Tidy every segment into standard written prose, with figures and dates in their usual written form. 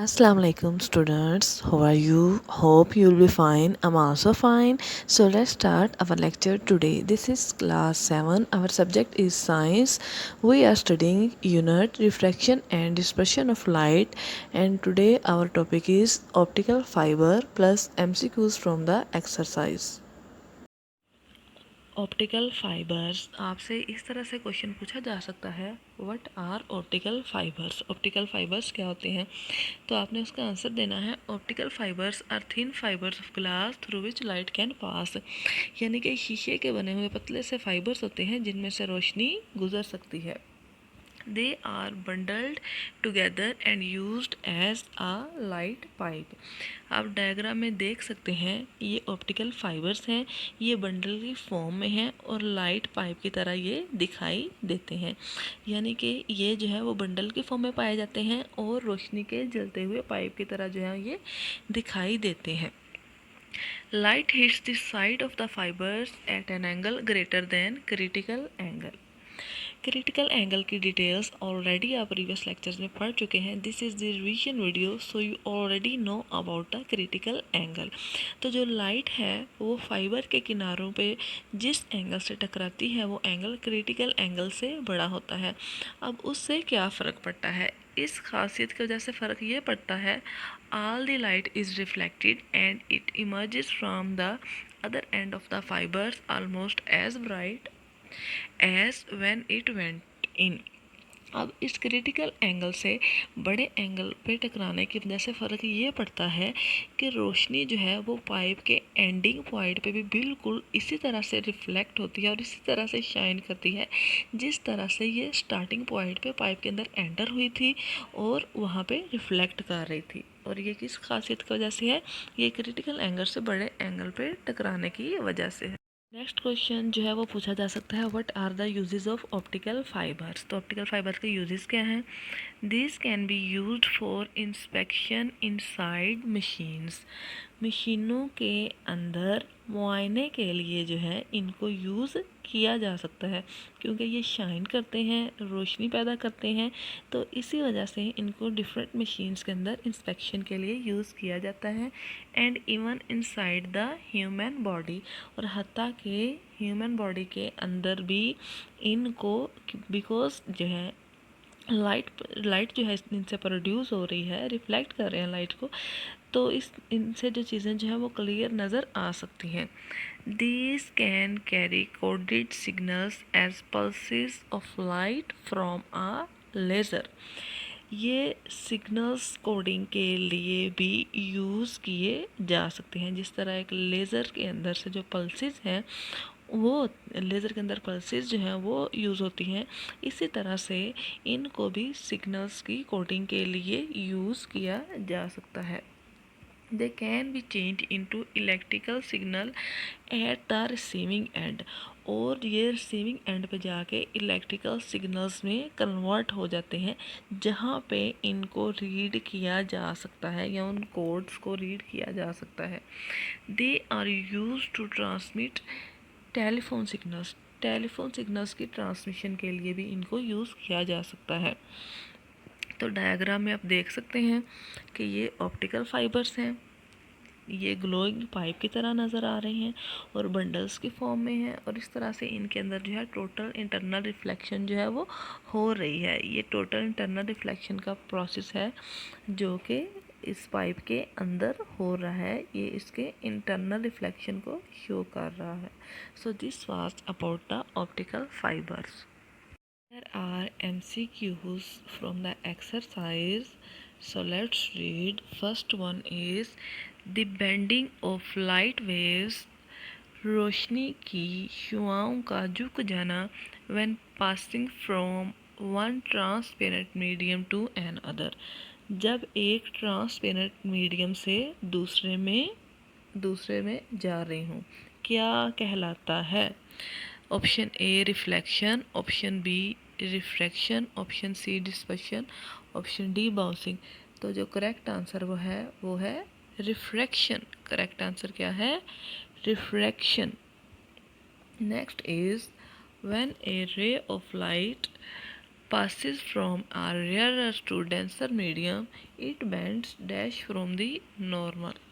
Assalamu alaikum students, how are you? Hope you'll be fine. I'm also fine. So let's start our lecture today. This is class 7. Our subject is science. We are studying unit refraction and dispersion of light, and today our topic is optical fiber plus MCQs from the exercise. Optical fibres आपसे इस तरह से question पूछा जा सकता है, what are optical fibres. Optical fibres क्या होते हैं, तो आपने उसका आंसर देना है optical fibres are thin fibres of glass through which light can pass. यानी कि शीशे के बने हुए पतले से फाइबर्स होते हैं जिनमें से रोशनी गुजर सकती है। They are bundled together and used as a light pipe. आप डायग्राम में देख सकते हैं ये ऑप्टिकल फाइबर्स हैं, ये बंडल की फॉर्म में हैं और लाइट पाइप की तरह ये दिखाई देते हैं। यानी कि ये जो है वो बंडल की फॉर्म में पाए जाते हैं और रोशनी के जलते हुए पाइप की तरह जो है ये दिखाई देते हैं। Light hits the side of the fibres at an angle greater than critical angle. Critical angle की डिटेल्स ऑलरेडी आप प्रीवियस लेक्चर्स में पढ़ चुके हैं। This is the revision video, so you already know about the critical angle. तो जो light है वो फाइबर के किनारों पे जिस एंगल से टकराती है वो एंगल क्रिटिकल एंगल से बड़ा होता है। अब उससे क्या फ़र्क पड़ता है, इस खासियत की वजह से फ़र्क ये पड़ता है, all the light is reflected and it emerges from the other end of the fibers almost as bright as when it went in। अब इस क्रिटिकल एंगल से बड़े एंगल पे टकराने की वजह से फ़र्क ये पड़ता है कि रोशनी जो है वो पाइप के एंडिंग पॉइंट पे भी बिल्कुल इसी तरह से रिफ्लेक्ट होती है और इसी तरह से शाइन करती है जिस तरह से ये स्टार्टिंग पॉइंट पे पाइप के अंदर एंटर हुई थी और वहाँ पे रिफ्लेक्ट कर रही थी। और ये किस खासियत की वजह से है, ये क्रिटिकल एंगल से बड़े एंगल पे टकराने की वजह से है। नेक्स्ट क्वेश्चन जो है वो पूछा जा सकता है, what are the uses of optical fibres. तो ऑप्टिकल फाइबर्स के यूजेस क्या हैं। This can be used for inspection inside machines. मशीनों के अंदर मुआयने के लिए जो है इनको यूज़ किया जा सकता है, क्योंकि ये शाइन करते हैं, रोशनी पैदा करते हैं, तो इसी वजह से इनको डिफरेंट मशीन्स के अंदर इंस्पेक्शन के लिए यूज़ किया जाता है। And even inside the human body, और हत्ता के ह्यूमन बॉडी के अंदर भी इनको, बिकॉज जो है लाइट जो है इनसे प्रोड्यूस हो रही है, रिफ्लेक्ट कर रहे हैं लाइट को, तो इनसे जो चीज़ें जो है वो क्लियर नज़र आ सकती हैं। These can carry coded signals as pulses of light from a laser। ये सिग्नल्स कोडिंग के लिए भी यूज़ किए जा सकते हैं। जिस तरह एक लेज़र के अंदर से जो पल्सेस हैं, वो लेज़र के अंदर पल्सेस जो हैं वो यूज़ होती हैं, इसी तरह से इनको भी सिग्नल्स की कोडिंग के लिए यूज़ किया जा सकता है। They can be changed into electrical signal at the receiving end। और ये रिसीविंग एंड पे जाके इलेक्ट्रिकल सिग्नल्स में कन्वर्ट हो जाते हैं, जहाँ पे इनको रीड किया जा सकता है या उन कोड्स को रीड किया जा सकता है। They are use to transmit telephone signals. Telephone signals की ट्रांसमिशन के लिए भी इनको यूज़ किया जा सकता है। तो डायग्राम में आप देख सकते हैं कि ये ऑप्टिकल फाइबर्स हैं, ये ग्लोइंग पाइप की तरह नज़र आ रहे हैं और बंडल्स की फॉर्म में है, और इस तरह से इनके अंदर जो है टोटल इंटरनल रिफ्लेक्शन जो है वो हो रही है। ये टोटल इंटरनल रिफ्लेक्शन का प्रोसेस है जो कि इस पाइप के अंदर हो रहा है, ये इसके इंटरनल रिफ्लेक्शन को शो कर रहा है। So this was about the optical fibres. There are MCQs from the exercise. So let's read. First one is the bending of light waves। रोशनी की शुआओं का झुक जाना when passing from one transparent medium to another। जब एक transparent medium से दूसरे में जा रही हूँ, क्या कहलाता है। Option A reflection, option B refraction, option C dispersion, option D bouncing. तो जो करेक्ट आंसर वो है रिफ्रैक्शन। करेक्ट आंसर क्या है, refraction. Next is when A ray of light passes from a rarer to denser medium, it bends dash from the normal.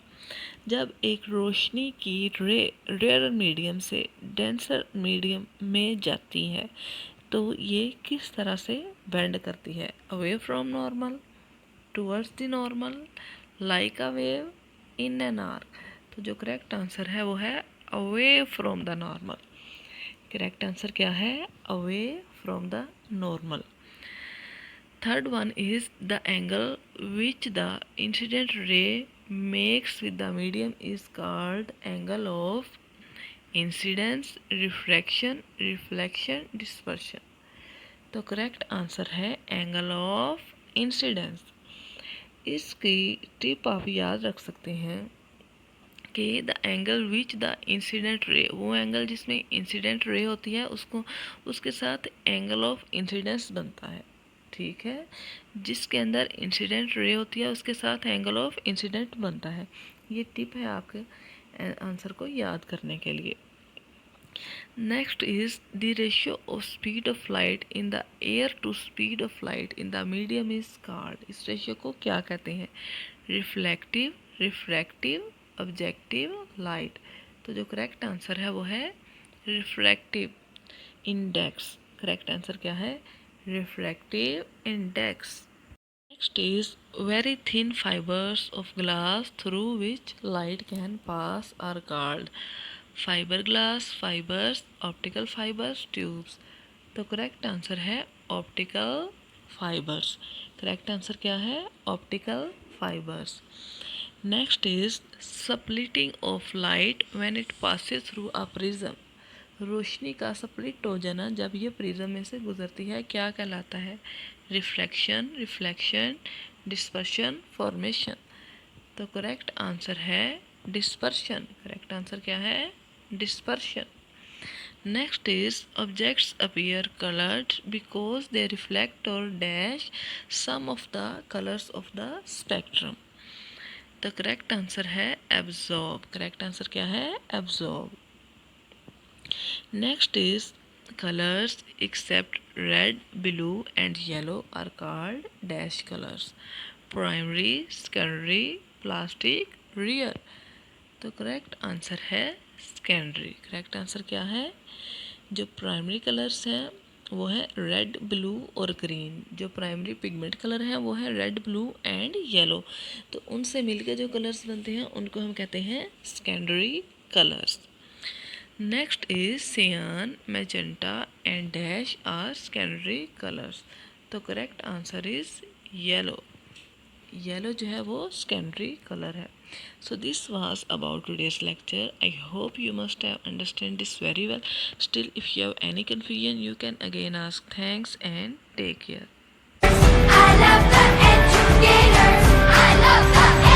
जब एक रोशनी की रे रेयर मीडियम से डेंसर मीडियम में जाती है तो ये किस तरह से बेंड करती है? Away from normal, towards the normal, like a wave, in an arc. तो जो करेक्ट आंसर है वो है away from the normal. Correct answer क्या है? Away from the normal. Third one is the angle which the incident ray makes with the medium is called angle of incidence, refraction, reflection, dispersion। तो correct answer है angle of incidence. इसकी tip आप याद रख सकते हैं कि the angle which the incident ray, वो एंगल जिसमें इंसिडेंट रे होती है उसको उसके साथ एंगल ऑफ इंसिडेंस बनता है। ठीक है, जिसके अंदर इंसिडेंट रे होती है उसके साथ एंगल ऑफ इंसिडेंट बनता है। ये टिप है आपके आंसर को याद करने के लिए। Next is the ratio of speed of light in the air to speed of light in the medium is called. इस रेशियो को क्या कहते हैं? Reflective, refractive, objective light. तो जो करेक्ट आंसर है वो है रिफ्रैक्टिव इंडेक्स। करेक्ट आंसर क्या है? refractive index। Next is very thin fibers of glass through which light can pass are called fiberglass fibers, optical fibers, tubes। तो correct answer है optical fibres. Correct answer क्या है? Optical fibres. Next is splitting of light when it passes through a prism. रोशनी का split हो जाना जब ये प्रिज्म में से गुजरती है क्या कहलाता है? Refraction, reflection, dispersion, formation. तो करेक्ट आंसर है डिस्पर्शन। करेक्ट आंसर क्या है? Dispersion. Next is objects appear coloured because they reflect और dash some of the colours of the spectrum. तो करेक्ट आंसर है एब्जॉर्ब। करेक्ट आंसर क्या है? Absorb. Next is colors except red, blue and yellow are called dash colors. Primary, secondary, plastic, rear। तो correct answer है secondary. Correct answer क्या है? जो primary colours हैं वो है रेड, ब्लू और ग्रीन। जो प्राइमरी पिगमेंट कलर है वो है रेड, ब्लू एंड येलो। तो उनसे मिलकर जो कलर्स बनते हैं उनको हम कहते हैं secondary colours. Next is cyan, magenta and dash are secondary colours. तो correct answer is yellow. Yellow जो है वो सेकेंडरी कलर है। So this was about today's lecture. I hope you must have understand this very well. Still if you have any confusion you can again ask. Thanks and take care. I love the educators. I love the